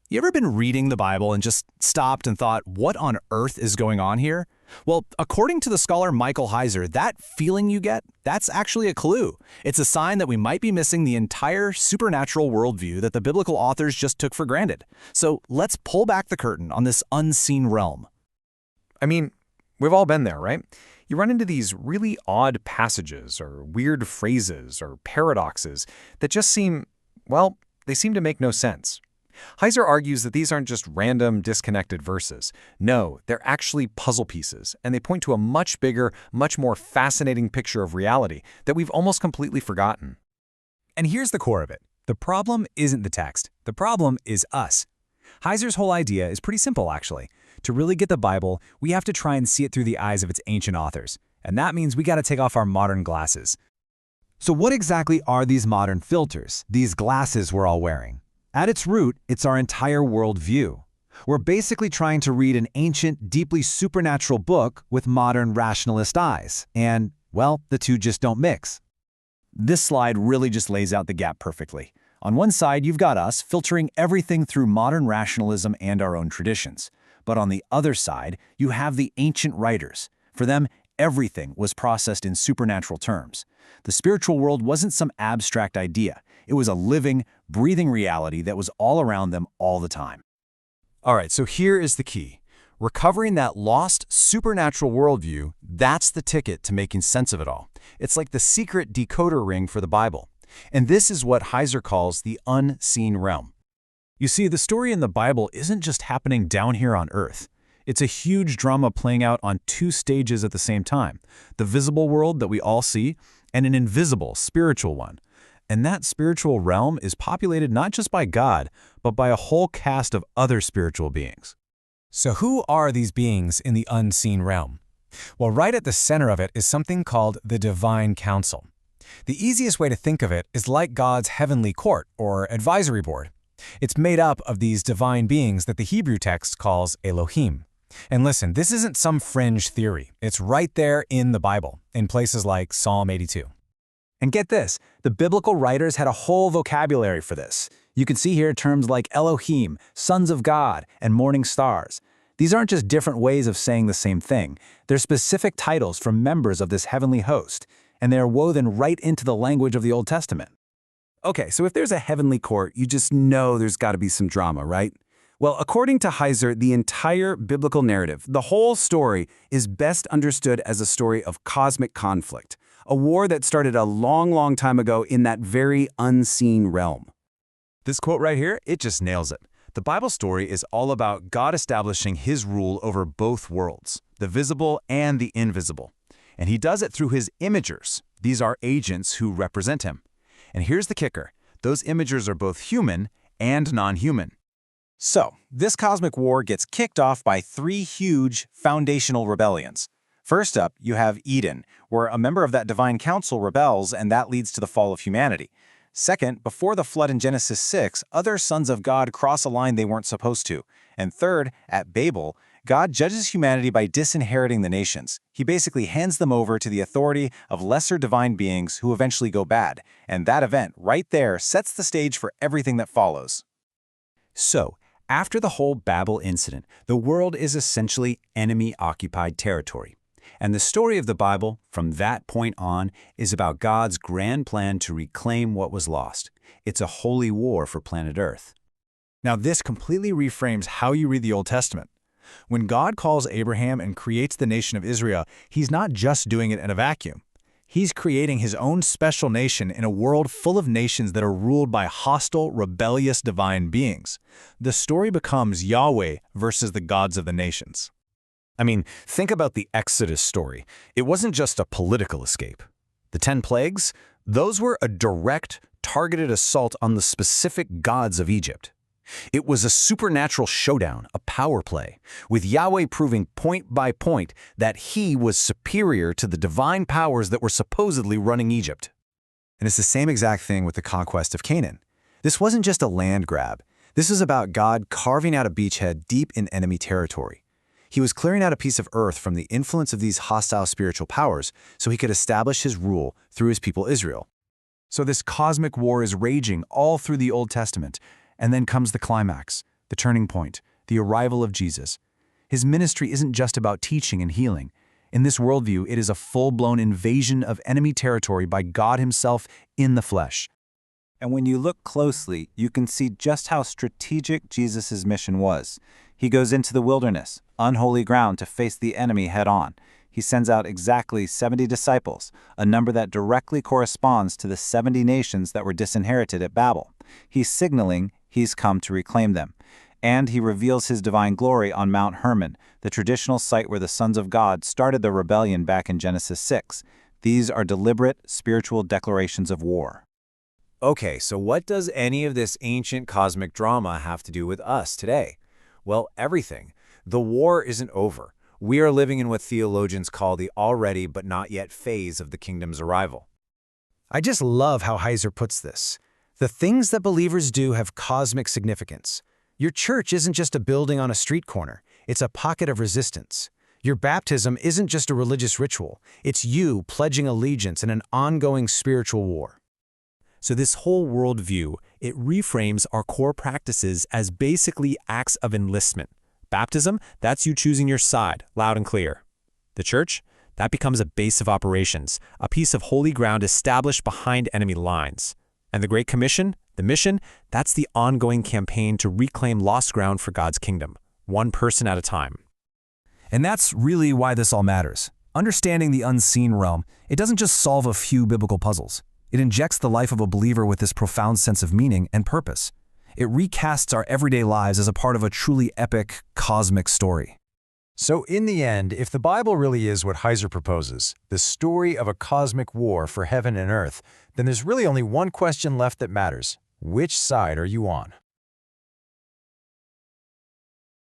You ever been reading the Bible and just stopped and thought, what on earth is going on here? Well, according to the scholar Michael Heiser, that feeling you get, that's actually a clue. It's a sign that we might be missing the entire supernatural worldview that the biblical authors just took for granted. So let's pull back the curtain on this unseen realm. I mean, we've all been there, right? You run into these really odd passages or weird phrases or paradoxes that just seem, well, they seem to make no sense. Heiser argues that these aren't just random, disconnected verses. No, they're actually puzzle pieces, and they point to a much bigger, much more fascinating picture of reality that we've almost completely forgotten. And here's the core of it. The problem isn't the text. The problem is us. Heiser's whole idea is pretty simple, actually. To really get the Bible, we have to try and see it through the eyes of its ancient authors. And that means we got to take off our modern glasses. So what exactly are these modern filters, these glasses we're all wearing? At its root, it's our entire worldview. We're basically trying to read an ancient, deeply supernatural book with modern rationalist eyes. And, well, the two just don't mix. This slide really just lays out the gap perfectly. On one side, you've got us filtering everything through modern rationalism and our own traditions. But on the other side, you have the ancient writers. For them, everything was processed in supernatural terms. The spiritual world wasn't some abstract idea. It was a living, breathing reality that was all around them all the time. All right, so here is the key. Recovering that lost supernatural worldview, that's the ticket to making sense of it all. It's like the secret decoder ring for the Bible. And this is what Heiser calls the unseen realm. You see, the story in the Bible isn't just happening down here on Earth. It's a huge drama playing out on two stages at the same time, the visible world that we all see and an invisible spiritual one. And that spiritual realm is populated not just by God, but by a whole cast of other spiritual beings. So who are these beings in the unseen realm? Well, right at the center of it is something called the Divine Council. The easiest way to think of it is like God's heavenly court or advisory board. It's made up of these divine beings that the Hebrew text calls Elohim. And listen, this isn't some fringe theory. It's right there in the Bible, in places like Psalm 82. And get this, the biblical writers had a whole vocabulary for this. You can see here terms like Elohim, sons of God, and morning stars. These aren't just different ways of saying the same thing. They're specific titles from members of this heavenly host, and they are woven right into the language of the Old Testament. Okay, so if there's a heavenly court, you just know there's got to be some drama, right? Well, according to Heiser, the entire biblical narrative, the whole story, is best understood as a story of cosmic conflict, a war that started a long, long time ago in that very unseen realm. This quote right here, it just nails it. The Bible story is all about God establishing his rule over both worlds, the visible and the invisible. And he does it through his imagers. These are agents who represent him. And here's the kicker. Those imagers are both human and non-human. So, this cosmic war gets kicked off by three huge foundational rebellions. First up, you have Eden, where a member of that divine council rebels, and that leads to the fall of humanity. Second, before the flood in Genesis 6, other sons of God cross a line they weren't supposed to. And third, at Babel, God judges humanity by disinheriting the nations. He basically hands them over to the authority of lesser divine beings who eventually go bad. And that event right there sets the stage for everything that follows. So, after the whole Babel incident, the world is essentially enemy-occupied territory. And the story of the Bible, from that point on, is about God's grand plan to reclaim what was lost. It's a holy war for planet Earth. Now, this completely reframes how you read the Old Testament. When God calls Abraham and creates the nation of Israel, he's not just doing it in a vacuum. He's creating his own special nation in a world full of nations that are ruled by hostile, rebellious divine beings. The story becomes Yahweh versus the gods of the nations. I mean, think about the Exodus story. It wasn't just a political escape. The 10 plagues, those were a direct, targeted assault on the specific gods of Egypt. It was a supernatural showdown, a power play, with Yahweh proving point by point that he was superior to the divine powers that were supposedly running Egypt. And it's the same exact thing with the conquest of Canaan. This wasn't just a land grab. This is about God carving out a beachhead deep in enemy territory. He was clearing out a piece of earth from the influence of these hostile spiritual powers so he could establish his rule through his people Israel. So this cosmic war is raging all through the Old Testament, and then comes the climax. the turning point, the arrival of Jesus. His ministry isn't just about teaching and healing. In this worldview, it is a full-blown invasion of enemy territory by God himself in the flesh. And when you look closely, you can see just how strategic Jesus' mission was. He goes into the wilderness, unholy ground, to face the enemy head-on. He sends out exactly 70 disciples, a number that directly corresponds to the 70 nations that were disinherited at Babel. He's signaling he's come to reclaim them. And he reveals his divine glory on Mount Hermon, the traditional site where the sons of God started their rebellion back in Genesis 6. These are deliberate, spiritual declarations of war. Okay, so what does any of this ancient cosmic drama have to do with us today? Well, everything. The war isn't over. We are living in what theologians call the already but not yet phase of the kingdom's arrival. I just love how Heiser puts this. The things that believers do have cosmic significance. Your church isn't just a building on a street corner. It's a pocket of resistance. Your baptism isn't just a religious ritual. It's you pledging allegiance in an ongoing spiritual war. So this whole worldview, it reframes our core practices as basically acts of enlistment. Baptism, that's you choosing your side, loud and clear. The church, that becomes a base of operations, a piece of holy ground established behind enemy lines. And the Great Commission, the mission, that's the ongoing campaign to reclaim lost ground for God's kingdom, one person at a time. And that's really why this all matters. Understanding the unseen realm, it doesn't just solve a few biblical puzzles. It injects the life of a believer with this profound sense of meaning and purpose. It recasts our everyday lives as a part of a truly epic, cosmic story. So in the end, if the Bible really is what Heiser proposes, the story of a cosmic war for heaven and earth, then there's really only one question left that matters. Which side are you on?